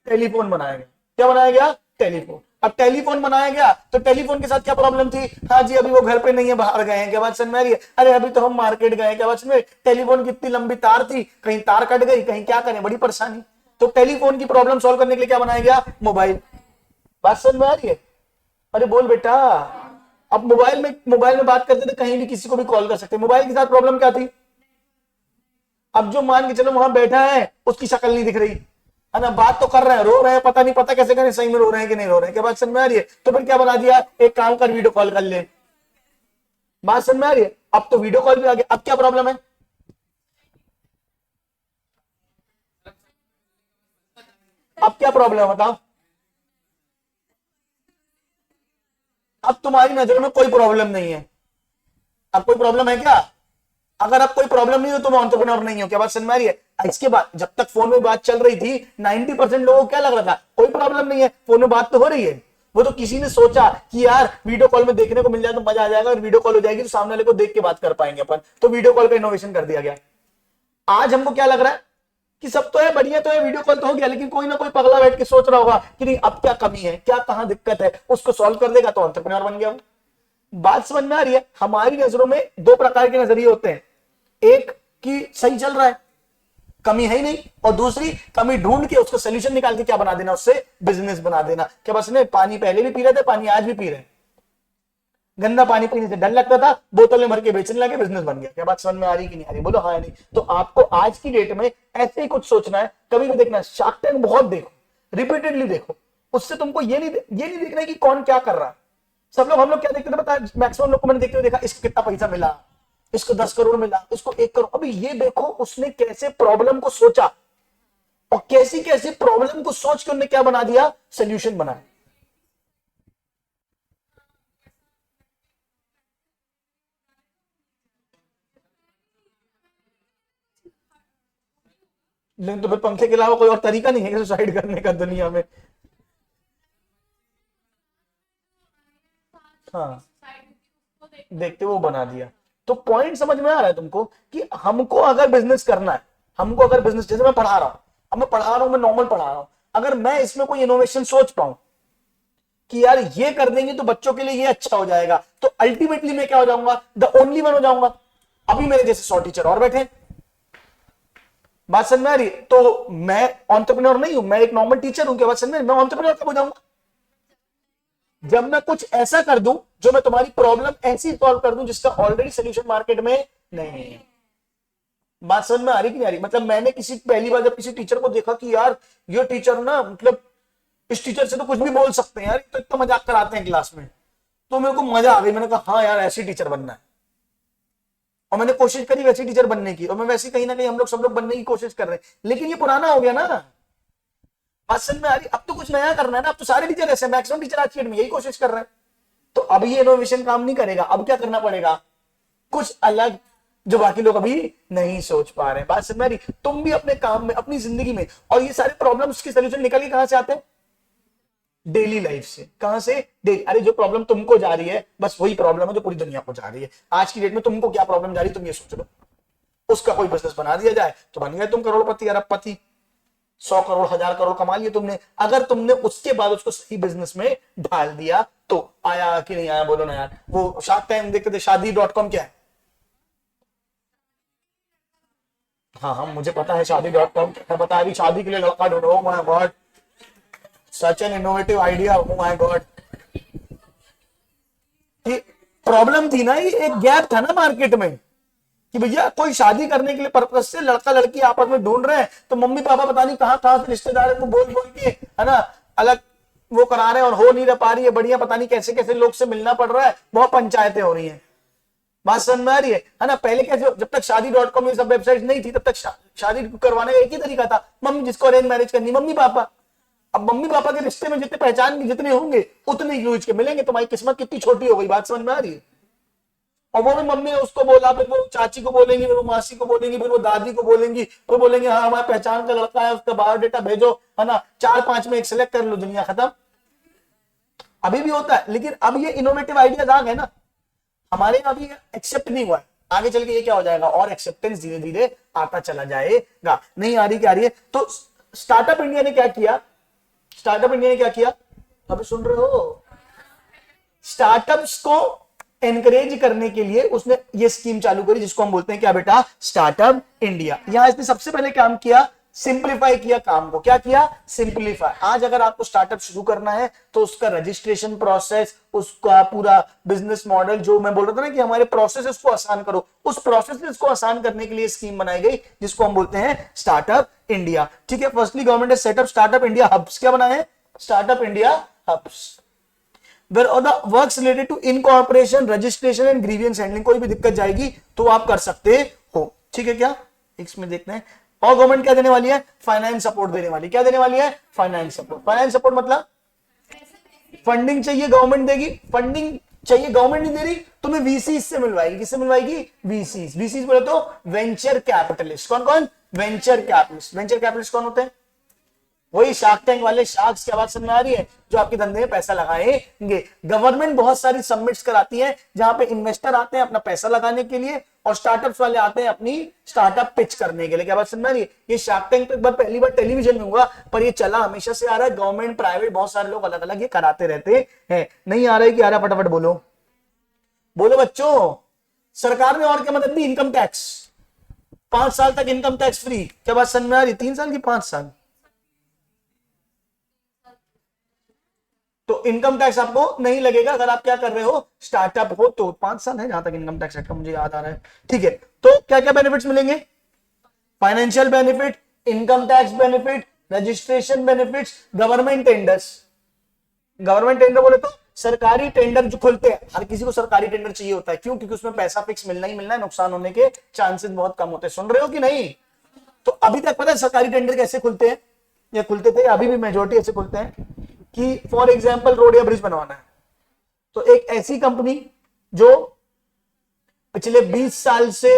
टेलीफोन बनाया गया। क्या बनाया गया, टेलीफोन। अब टेलीफोन बनाया गया तो टेलीफोन के साथ क्या प्रॉब्लम थी, हाँ जी अभी वो घर पे नहीं है, बाहर गए हैं, क्या बात समझ में आ रही है? अरे अभी तो हम मार्केट गए, क्या बात समझ में? टेलीफोन की इतनी लंबी तार थी, कहीं तार कट गई, कहीं क्या करें, बड़ी परेशानी। तो टेलीफोन की प्रॉब्लम सॉल्व करने के लिए क्या बनाया गया, मोबाइल। बात समझ में आ रही है? अरे बोल बेटा। अब मोबाइल में बात करते थे, कहीं भी किसी को भी कॉल कर सकते। मोबाइल के साथ प्रॉब्लम क्या थी, अब जो मान के चलो वहां बैठा है, उसकी शक्ल नहीं दिख रही है ना, बात तो कर रहे हैं, रो रहे हैं, पता नहीं पता कैसे करें, सही में रो रहे हैं कि नहीं रो रहे हैं, क्या बात समझ में आ रही है? तो फिर क्या बना दिया, एक काम कर वीडियो कॉल कर ले। बात समझ में आ रही है? अब तो वीडियो कॉल भी आ गया, अब क्या प्रॉब्लम है? अब क्या प्रॉब्लम है बताओ? अब तुम्हारी नजरों में कोई प्रॉब्लम नहीं है? अब कोई प्रॉब्लम है क्या? अगर अब कोई प्रॉब्लम नहीं हो तो मैं एंटरप्रेन्योर नहीं हूं, क्या बात समझ में आ रही है? इसके बाद जब तक फोन में बात चल रही थी 90% लोगों को क्या लग रहा था, कोई प्रॉब्लम नहीं है, फोन में बात तो हो रही है। वो तो किसी ने सोचा कि यार वीडियो कॉल में देखने को मिल जाए तो मजा आ जाएगा, और वीडियो कॉल हो जाएगी तो सामने वाले को देख के बात कर पाएंगे अपन, तो वीडियो कॉल का इनोवेशन कर दिया गया। आज हमको क्या लग रहा है कि सब तो है, बढ़िया तो है, वीडियो कॉल तो हो गया, लेकिन कोई ना कोई पगला बैठ के सोच रहा होगा कि नहीं अब क्या कमी है, क्या कहां दिक्कत है, उसको सॉल्व कर देगा तो एंटरप्रेन्योर बन गया वो। बात समझ में आ रही है? हमारी नजरों में दो प्रकार के नजरिए होते हैं, एक कि सही चल रहा है, कमी है ही नहीं, और दूसरी कमी ढूंढ के उसको सोल्यूशन निकाल के क्या बना देना, उससे बिजनेस बना देना। क्या बस ने पानी पहले भी पी रहे थे, पानी आज भी पी रहे हैं, गंदा पानी पीने से डर लगता था, बोतल में भर के बेचने लगे, बिजनेस बन गया। क्या बात समझ में आ रही कि नहीं आ रही? बोलो हाँ या नहीं। तो आपको आज की डेट में ऐसे ही कुछ सोचना है, कभी भी देखना है शार्क टैंक बहुत देखो, रिपीटेडली देखो, उससे तुमको ये नहीं देखना है कि कौन क्या कर रहा है। सब लोग, हम लोग क्या देखते थे पता, मैक्सिमम लोग को मैंने देखते हुए देखा, इसको कितना पैसा मिला, इसको 10 करोड़ मिला, इसको 1 करोड़। अभी ये देखो उसने कैसे प्रॉब्लम को सोचा, और कैसी कैसी प्रॉब्लम को सोच के उन्होंने क्या बना दिया, सोल्यूशन बनाया। लेकिन तो फिर पंखे के अलावा कोई और तरीका नहीं है सुसाइड करने का दुनिया में। हाँ, देखते वो बना दिया। तो पॉइंट समझ में आ रहा है तुमको कि हमको अगर बिजनेस करना है, हमको अगर बिजनेस, जैसे मैं पढ़ा रहा हूं, अब मैं पढ़ा रहा हूं, मैं नॉर्मल पढ़ा रहा हूं, अगर मैं इसमें कोई इनोवेशन सोच पाऊं कि यार ये कर देंगे तो बच्चों के लिए ये अच्छा हो जाएगा, तो अल्टीमेटली मैं क्या हो जाऊंगा, द ओनली वन हो जाऊंगा। अभी मेरे जैसे 100 टीचर और बैठे हैं। बात समझ में आ रही है? तो मैं एंटरप्रेन्योर नहीं हूं, मैं एक नॉर्मल टीचर हूं। क्या बात समझ में? मैं एंटरप्रेन्योर कब हो जाऊंगा? जब मैं कुछ ऐसा कर दूं जो मैं तुम्हारी प्रॉब्लम ऐसी सॉल्व कर दूं जिसका ऑलरेडी सोल्यूशन मार्केट में नहीं है। बात समझ में आ रही कि नहीं आ रही? मतलब मैंने किसी, पहली बार जब किसी टीचर को देखा कि यार ये टीचर ना, मतलब इस टीचर से तो कुछ भी बोल सकते हैं यार, तो इतना मजाक कराते हैं क्लास में, तो मेरे को मजा आ गई। मैंने कहा हाँ यार ऐसी टीचर बनना है, और मैंने कोशिश करी वैसी टीचर बनने की, और मैं वैसे कहीं ना कहीं हम लोग सब लोग बनने की कोशिश कर रहे हैं, लेकिन ये पुराना हो गया ना। बात समझ में आ रही? अब तो कुछ नया करना है ना, अब तो सारे टीचर ऐसे, मैक्सिमम टीचर आज की डेट में यही कोशिश कर रहे हैं। तो अब ये इनोवेशन काम नहीं करेगा, अब क्या करना पड़ेगा, कुछ अलग, जो बाकी लोग अभी नहीं सोच पा रहे हैं। बात समझ में आ रही? तुम भी अपने काम में, अपनी जिंदगी में, और ये सारे प्रॉब्लम्स के सोल्यूशन निकल के कहां से आते हैं, डेली लाइफ से। कहां से? डेली। अरे जो प्रॉब्लम तुमको जा रही है बस वही प्रॉब्लम है जो पूरी दुनिया को जा रही है। आज की डेट में तुमको क्या प्रॉब्लम जा रही है, तुम ये सोच लो, उसका कोई बिजनेस बना दिया जाए तो बन गए तुम करोड़पति, अरबपति, 100 करोड़, 1000 करोड़ कमा लिए तुमने। अगर तुमने उसके बाद उसको सही बिजनेस में ढाल दिया तो आया कि नहीं आया, बोलो ना यार। वो शार्क टैंक देखते थे, शादी.com क्या है? हाँ हाँ मुझे पता है शादी.com क्या है, बता, अभी शादी के लिए लड़का ढूंढो, oh my God, such an innovative idea, oh my God. Problem थी ना, ये एक गैप था ना मार्केट में, कि भैया कोई शादी करने के लिए पर्पज से लड़का लड़की आपस में ढूंढ रहे हैं, तो मम्मी पापा पता नहीं कहां कहां से रिश्तेदारों को बोल बोल के, है ना, अलग वो करा रहे हैं, और हो नहीं रह पा रही है बढ़िया, पता नहीं कैसे कैसे लोग से मिलना पड़ रहा है, बहुत पंचायतें हो रही हैं। बात समझ में आ रही है ना? पहले कैसे, जब तक शादी.com ये सब वेबसाइट नहीं थी, तब तक शादी करवाने का एक ही तरीका था, मम्मी जिसको अरेंज मैरिज करनी, मम्मी पापा। अब मम्मी पापा के रिश्ते में जितने पहचान के जितने होंगे उतने यूज के मिलेंगे, तुम्हारी किस्मत कितनी छोटी हो गई। बात समझ में आ रही है? और वो भी मम्मी ने उसको बोला, फिर वो चाची को बोलेंगी, फिर वो मासी को बोलेंगी, फिर वो दादी को बोलेंगी, फिर बोलेंगे हाँ हमारे पहचान का लड़का है, उसका बायोडेटा भेजो, है ना, 4-5 में एक सिलेक्ट कर लो, दुनिया खत्म। अभी भी होता है, लेकिन अब ये इनोवेटिव आइडियाज आ गए ना हमारे यहाँ, अभी एक्सेप्ट नहीं हुआ है। आगे चल के ये क्या हो जाएगा, और एक्सेप्टेंस धीरे धीरे आता चला जाएगा। नहीं आ रही? क्या आ रही है? तो स्टार्टअप इंडिया ने क्या किया, स्टार्टअप इंडिया ने क्या किया, अभी सुन रहे हो? स्टार्टअप्स को एनकरेज करने के लिए उसने ये स्कीम चालू करी, जिसको हम बोलते हैं क्या बेटा, स्टार्टअप इंडिया। यहां इसने सबसे पहले काम किया, सिंप्लीफाई किया काम को। क्या किया? सिंप्लीफाई। आज अगर आपको स्टार्टअप शुरू करना है तो उसका रजिस्ट्रेशन प्रोसेस, उसका पूरा बिजनेस मॉडल, जो मैं बोल रहा था ना कि हमारे प्रोसेसेस को आसान करो, उस प्रोसेसेस को आसान करने के लिए स्कीम बनाई गई, जिसको हम बोलते हैं स्टार्टअप इंडिया। ठीक है, फर्स्टली गवर्नमेंट ने सेटअप स्टार्टअप इंडिया हब्स। क्या बनाए हैं? Startup India hubs. Where all the works related to incorporation, registration and grievance handling, कोई भी दिक्कत जाएगी तो आप कर सकते हो। ठीक है क्या, इसमें देखते हैं। और गवर्नमेंट क्या देने वाली है, फाइनेंस सपोर्ट देने वाली। क्या देने वाली है, फाइनेंस सपोर्ट। फाइनेंस सपोर्ट मतलब फंडिंग चाहिए गवर्नमेंट देगी, फंडिंग चाहिए गवर्नमेंट नहीं दे रही, तुम्हें वीसी से मिलवाएगी। किससे मिलवाएगी, वीसी। वीसी बोले तो वेंचर कैपिटलिस्ट। कौन कौन, वेंचर कैपिटलिस्ट। वेंचर कैपिटलिस्ट कौन होते हैं, वही शार्क टैंक वाले शार्क्स की आवाज समझ में आ रही है, जो आपके धंधे में पैसा लगाएंगे। गवर्नमेंट बहुत सारी सबमिट्स कराती है जहां पे इन्वेस्टर आते हैं अपना पैसा लगाने के लिए, और स्टार्टअप्स वाले आते हैं अपनी स्टार्टअप पिच करने के लिए। क्या बात समझ में आ रही है। ये शार्क टैंक तो एक बार पहली बार टेलीविजन में हुआ, पर ये चला हमेशा से आ रहा है। गवर्नमेंट, प्राइवेट, बहुत सारे लोग अलग अलग ये कराते रहते हैं। नहीं आ रहा है कि आ रहा, फटाफट बोलो, बोलो बच्चों। सरकार ने और क्या मदद दी, इनकम टैक्स। 5 साल तक इनकम टैक्स फ्री। क्या बात समझ में आ रही, 3 साल की 5 साल, तो इनकम टैक्स आपको नहीं लगेगा अगर आप क्या कर रहे हो, स्टार्टअप हो तो। 5 साल है जहां तक इनकम टैक्स का मुझे याद आ रहा है। ठीक है, तो क्या क्या बेनिफिट्स मिलेंगे, financial benefit, income tax benefit, registration benefits, government tenders. Government tender बोले तो सरकारी टेंडर जो खुलते हैं, हर किसी को सरकारी टेंडर चाहिए होता है। क्यों, क्योंकि उसमें पैसा फिक्स मिलना ही मिलना है, नुकसान होने के चांसेस बहुत कम होते हैं। सुन रहे हो कि नहीं। तो अभी तक पता है सरकारी टेंडर कैसे खुलते हैं, या खुलते थे, अभी भी मेजोरिटी ऐसे खुलते हैं कि फॉर एग्जाम्पल रोड या ब्रिज बनवाना है, तो एक ऐसी कंपनी जो पिछले 20 साल से,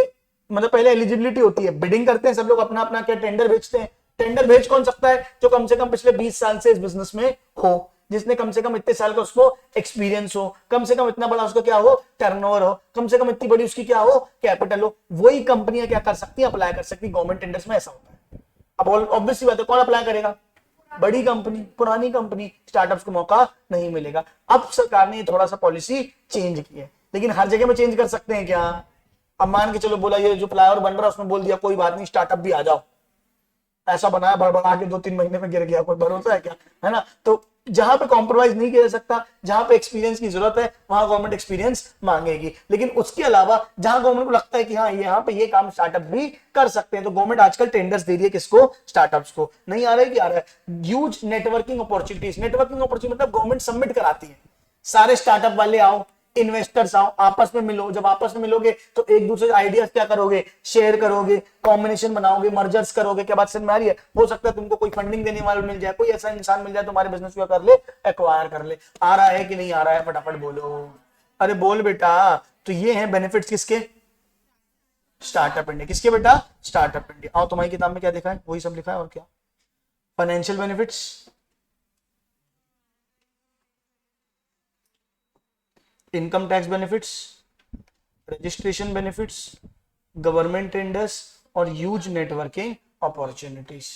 मतलब पहले एलिजिबिलिटी होती है, बिडिंग करते हैं सब लोग अपना अपना, क्या टेंडर भेजते हैं। टेंडर भेज कौन सकता है, जो कम से कम पिछले 20 साल से इस बिजनेस में हो, जिसने कम से कम इतने साल का उसको एक्सपीरियंस हो, कम से कम इतना बड़ा उसका क्या हो, टर्नओवर हो, कम से कम इतनी बड़ी उसकी क्या हो, कैपिटल हो। वही कंपनियां क्या कर सकती है, अप्लाई कर सकती है। गवर्नमेंट टेंडर्स में ऐसा होता है। अब ऑब्वियसली बात है, कौन अप्लाई करेगा, बड़ी कंपनी, पुरानी कंपनी, स्टार्टअप्स को मौका नहीं मिलेगा। अब सरकार ने थोड़ा सा पॉलिसी चेंज की है, लेकिन हर जगह में चेंज कर सकते हैं क्या। अब मान के चलो, बोला ये जो फ्लाईओवर बन रहा है उसमें बोल दिया कोई बात नहीं स्टार्टअप भी आ जाओ, ऐसा बनाया बड़बड़ा के 2-3 महीने में गिर गया, कोई भरोसा है क्या, है ना। तो जहां पे कॉम्प्रोमाइज नहीं किया जा सकता, जहां पे एक्सपीरियंस की जरूरत है, वहां गवर्नमेंट एक्सपीरियंस मांगेगी। लेकिन उसके अलावा जहां गवर्नमेंट को लगता है कि हाँ यहाँ पे ये काम स्टार्टअप भी कर सकते हैं, तो गवर्नमेंट आजकल टेंडर्स दे रही है। किसको, स्टार्टअप्स को। नहीं आ रहा है कि आ रहा है। Huge networking opportunities. Networking opportunity मतलब गवर्नमेंट सबमिट कराती है, सारे स्टार्टअप वाले आओ, इन्वेस्टर्स आओ, आपस में मिलो। जब आपस में मिलोगे तो एक दूसरे आइडियाज क्या करोगे, शेयर करोगे, कॉम्बिनेशन बनाओगे, मर्जर्स करोगे। क्या बात समझ में आ रही है। हो सकता है तुमको कोई फंडिंग देने वाला मिल जाए, कोई ऐसा इंसान मिल जाए तुम्हारे बिजनेस को कर ले, एक्वायर कर ले। आ रहा है कि नहीं आ रहा है, फटाफट बोलो। अरे बोल बेटा। तो ये है बेनिफिट्स किसके, स्टार्टअप इंडिया। किसके बेटा, स्टार्टअप इंडिया। आओ तुम्हारी किताब में क्या लिखा है, वही सब लिखा है और क्या। Financial benefits, income tax benefits, registration benefits, government tenders और ह्यूज नेटवर्किंग अपॉर्चुनिटीज।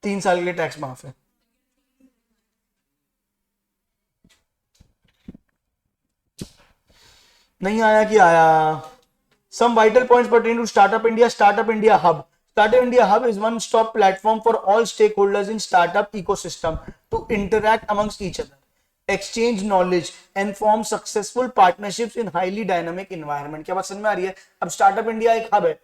3 साल के लिए टैक्स माफ है। नहीं आया कि आया। Some vital points pertaining to Startup India. Startup India Hub. Startup India Hub is one stop platform for all stakeholders in startup ecosystem to interact amongst each other, exchange knowledge and form successful partnerships in highly dynamic environment। क्या बात समझ में आ रही है। अब startup India एक hub है,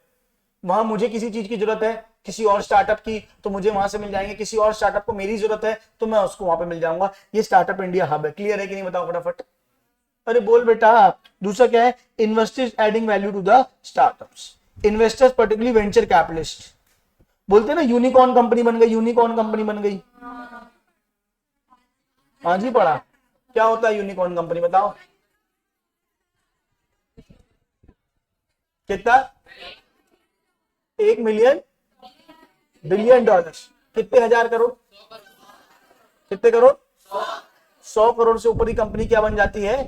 वहां मुझे किसी चीज की जरूरत है, किसी और स्टार्टअप की, तो मुझे वहां से मिल जाएंगे। किसी और स्टार्टअप को मेरी जरूरत है तो मैं उसको वहां पे मिल जाऊंगा। ये स्टार्टअप इंडिया हब है। क्लियर है कि नहीं, बताओ फटाफट। अरे बोल बेटा। दूसरा क्या है, investors adding value to the startups. Investors particularly venture capitalist, बोलते हैं ना यूनिकॉर्न कंपनी बन गई, यूनिकॉर्न कंपनी बन गई। हाँ जी पढ़ा। क्या होता है यूनिकॉर्न कंपनी, बताओ कितना। 1 मिलियन बिलियन डॉलर, कितने हजार करोड़, कितने करोड़, 100 करोड़ से ऊपर की कंपनी क्या बन जाती है,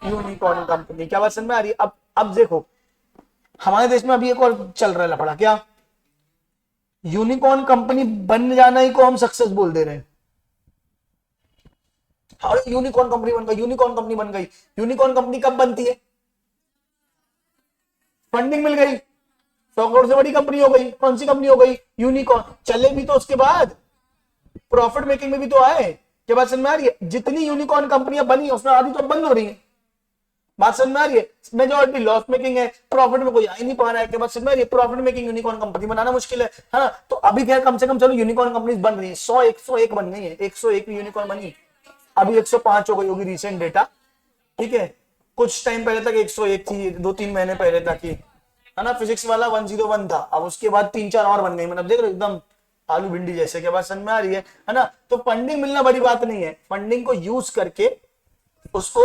यूनिकॉर्न कंपनी। क्या बात समझ में आ रही है। अब देखो हमारे देश में अभी एक और चल रहा है लफड़ा, क्या, यूनिकॉर्न कंपनी बन जाना ही को हम सक्सेस बोल दे रहे हैं। अरे यूनिकॉर्न कंपनी बन गई, यूनिकॉर्न कंपनी बन गई। यूनिकॉर्न कंपनी कब बनती है, फंडिंग मिल गई, 100 करोड़ से बड़ी कंपनी हो गई। कौन सी कंपनी हो गई, यूनिकॉर्न। चले भी तो उसके बाद प्रॉफिट मेकिंग में भी तो आए। क्या बात समझ में आ रही है। जितनी यूनिकॉर्न कंपनियां बनी उसमें आधी तो बंद हो रही है। बात समझ में आ रही है। मेजॉरिटी लॉस मेकिंग है, प्रॉफिट में कोई आ ही नहीं पा रहा है। क्या बात समझ में आ रही है। प्रॉफिट मेकिंग यूनिकॉर्न कंपनी बनाना मुश्किल है ना। तो अभी क्या कम से कम चलो यूनिकॉर्न कंपनी बन रही है, 100 101 बन गई है, 101 यूनिकॉर्न बनी। अभी 105 हो गई होगी रिसेंट डेटा, ठीक है। कुछ टाइम पहले तक 101 थी, 2-3 महीने पहले तक ही, है ना। फिजिक्स वाला 101 था, अब उसके बाद 3-4 और बन गई, मतलब देख रहे हो एकदम आलू भिंडी जैसे। क्या बात समझ में आ रही है ना। तो फंडिंग मिलना बड़ी बात नहीं है, फंडिंग को यूज करके उसको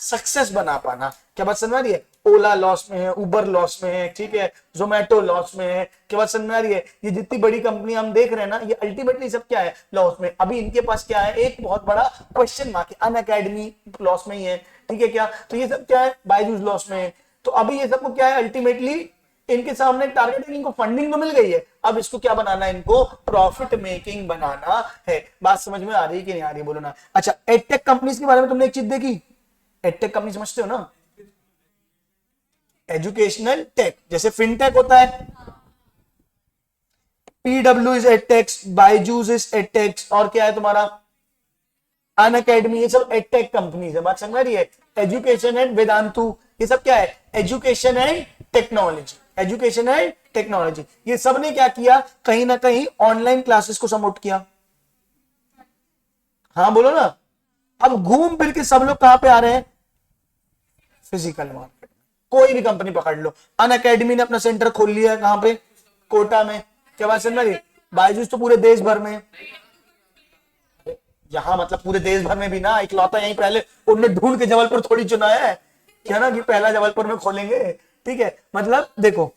सक्सेस बना पाना। क्या बात समझ में आ रही है। ओला लॉस में है, उबर लॉस में है, ठीक है, जोमेटो लॉस में है। क्या बात समझ में आ रही है। ये जितनी बड़ी कंपनी हम देख रहे हैं ना, ये अल्टीमेटली सब क्या है, लॉस में। अभी इनके पास क्या है, एक बहुत बड़ा क्वेश्चन मार्क है, अनअकैडमी लॉस में ही है, ठीक है क्या। तो ये सब क्या है, बायजूस लॉस में है। तो अभी ये सबको क्या है, अल्टीमेटली इनके सामने टारगेट है, इनको फंडिंग तो मिल गई है, अब इसको क्या बनाना है, इनको प्रॉफिट मेकिंग बनाना है। बात समझ में आ रही है कि नहीं आ रही, बोलो ना। अच्छा, एडटेक कंपनीज के बारे में तुमने एक चीज देखी, एडटेक कंपनी समझते हो ना, एजुकेशनल टेक, जैसे फिनटेक होता है, पीडब्ल्यू इज एडटेक्स, बायजूस इज एडटेक्स, और क्या है तुम्हारा अनअकैडमी, ये सब एडटेक कंपनीज है। बात समझ में आ रही है। एजुकेशन एंड वेदांतु, ये सब क्या है, education and technology, education and technology. ये सब ने क्या किया, कहीं ना कहीं ऑनलाइन क्लासेस को सपोर्ट किया। हाँ बोलो ना। अब घूम फिर के सब लोग कहां पे आ रहे हैं, फिजिकल मार्केट। कोई भी कंपनी पकड़ लो, अनअकैडमी ने अपना सेंटर खोल लिया है, कहां पे, कोटा में। क्या बात समझ रही, बायजूस तो पूरे देश भर में, यहाँ मतलब पूरे देश भर में भी ना, इकलौता यहीं पहले उनने ढूंढ के जबलपुर थोड़ी चुना है, क्या ना कि पहला जबलपुर में खोलेंगे, ठीक है। मतलब देखो,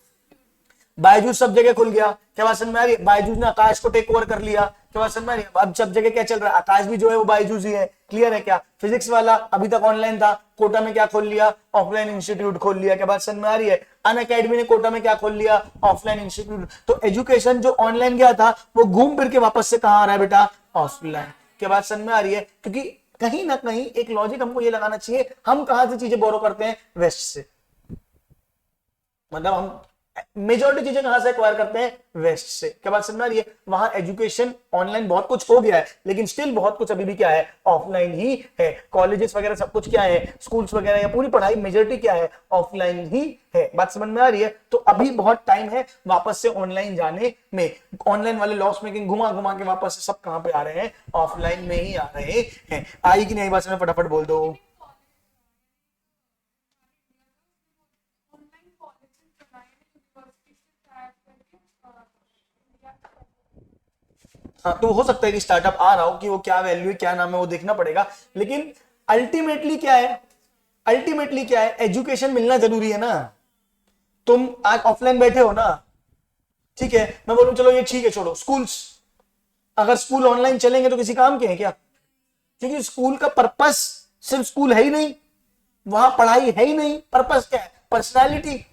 बायजूस सब जगह खुल गया। क्या बात समझ में आ रही है। बायजूस ने आकाश को टेक ओवर कर लिया। क्या बात समझ में आ रही है। अब सब जगह क्या चल रहा है, आकाश भी जो है वो बायजूस ही है, क्लियर है क्या। फिजिक्स वाला अभी तक ऑनलाइन था, कोटा में क्या खोल लिया, ऑफलाइन इंस्टीट्यूट खोल लिया। क्या बात समझ में आ रही है। अनअकैडमी ने कोटा में क्या खोल लिया, ऑफलाइन इंस्टीट्यूट। तो एजुकेशन जो ऑनलाइन गया था, वो घूम फिर के वापस से कहां आ रहा है बेटा, ऑफलाइन। क्या बात समझ में आ रही है। क्योंकि कहीं ना कहीं एक लॉजिक हमको ये लगाना चाहिए, हम कहां से चीजें बोरो करते हैं, वेस्ट से। मतलब हम मेजॉरिटी चीजें कहां से एक्वायर करते हैं, वेस्ट से। क्या बात समझ में आ रही है। वहां एजुकेशन ऑनलाइन बहुत कुछ हो गया है, लेकिन स्टिल बहुत कुछ अभी भी क्या है, ऑफलाइन ही है। कॉलेजेस वगैरह सब कुछ क्या है, स्कूल्स वगैरह या पूरी पढ़ाई मेजॉरिटी क्या है, ऑफलाइन ही है। बात समझ में आ रही है। तो अभी बहुत टाइम है वापस से ऑनलाइन जाने में। ऑनलाइन वाले लॉस मेकिंग घुमा घुमा के वापस से सब कहां पे आ रहे हैं, ऑफलाइन में ही आ रहे हैं। आई कि नहीं, बात में फटाफट बोल दो। हाँ, तो हो सकता है कि स्टार्टअप आ रहा हो, कि वो क्या वैल्यू है, क्या नाम है, वो देखना पड़ेगा। लेकिन अल्टीमेटली क्या है, अल्टीमेटली क्या है, एजुकेशन मिलना जरूरी है ना। तुम आज ऑफलाइन बैठे हो ना, ठीक है, मैं बोलूं चलो ये ठीक है, छोड़ो स्कूल्स, अगर स्कूल ऑनलाइन चलेंगे तो किसी काम के हैं क्या। क्योंकि स्कूल का पर्पस सिर्फ स्कूल है ही नहीं, वहां पढ़ाई है ही नहीं, पर्पस क्या है, पर्सनैलिटी।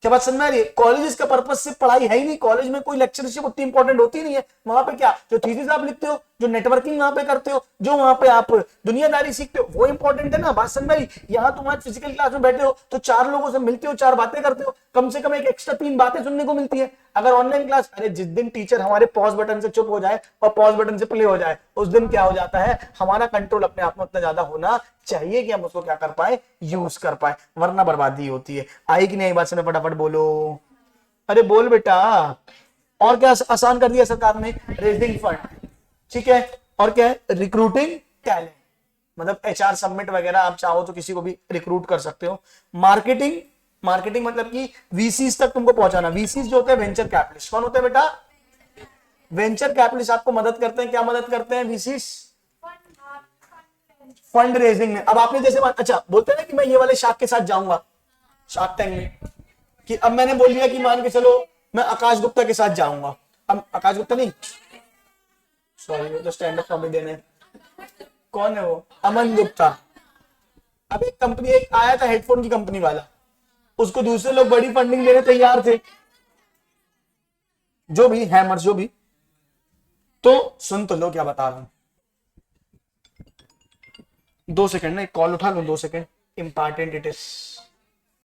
क्या बात समझ में आ रही है। कॉलेज का पर्पस सिर्फ पढ़ाई है ही नहीं, कॉलेज में कोई लेक्चरशिप उतनी इंपॉर्टेंट होती नहीं है। वहां पे क्या, जो थीसिस आप लिखते हो, जो नेटवर्किंग वहां पे करते हो, जो वहां पे आप दुनियादारी सीखते हो, वो इंपॉर्टेंट है ना। बात समझ में आ रही। यहाँ तुम आज फिजिकल क्लास में बैठे हो तो 4 लोगों से मिलते हो, 4 बातें करते हो, कम से कम एक एक्स्ट्रा 3 बातें सुनने को मिलती है। अगर ऑनलाइन क्लास, अरे जिस दिन टीचर हमारे पॉज बटन से चुप हो जाए और पॉज बटन से प्ले हो जाए, उस दिन क्या हो जाता है, हमारा कंट्रोल अपने आप में उतना ज्यादा होना चाहिए कि हम उसको क्या कर पाए, यूज कर पाए, वरना बर्बादी होती है। आई कि नहीं बात से, फटाफट बोलो। अरे बोल बेटा। और क्या आसान कर दिया सरकार ने, रेजिंग फंड, ठीक है। और क्या है, रिक्रूटिंग टैलेंट, मतलब एचआर सबमिट वगैरह, आप चाहो तो किसी को भी रिक्रूट कर सकते हो। मार्केटिंग, मार्केटिंग मतलब कि वीसीज तक तुमको पहुंचाना। वीसीज जो होते हैं वेंचर कैपिटलिस्ट, कौन होते हैं बेटा, वेंचर कैपिटलिस्ट आपको मदद करते हैं। क्या मदद करते हैं वीसीज, फंड रेजिंग में। अब आपने जैसे अच्छा बोलते हैं ना कि मैं ये वाले शार्क के साथ जाऊंगा, शार्क टैंक में, कि अब मैंने बोल दिया कि मान के चलो मैं आकाश गुप्ता के साथ जाऊंगा। अब आकाश गुप्ता नहीं, सॉरी वो तो स्टैंड अप कॉमेडियन है, कौन है वो, अमन गुप्ता। अब एक कंपनी, एक आया था हेडफोन की कंपनी वाला, उसको दूसरे लोग बड़ी फंडिंग देने तैयार थे, जो भी हैमर, जो भी। तो सुन तो लो क्या बता रहा हूं, 2 सेकंड ना, एक कॉल उठा लो, 2 सेकंड, इंपॉर्टेंट इट इज।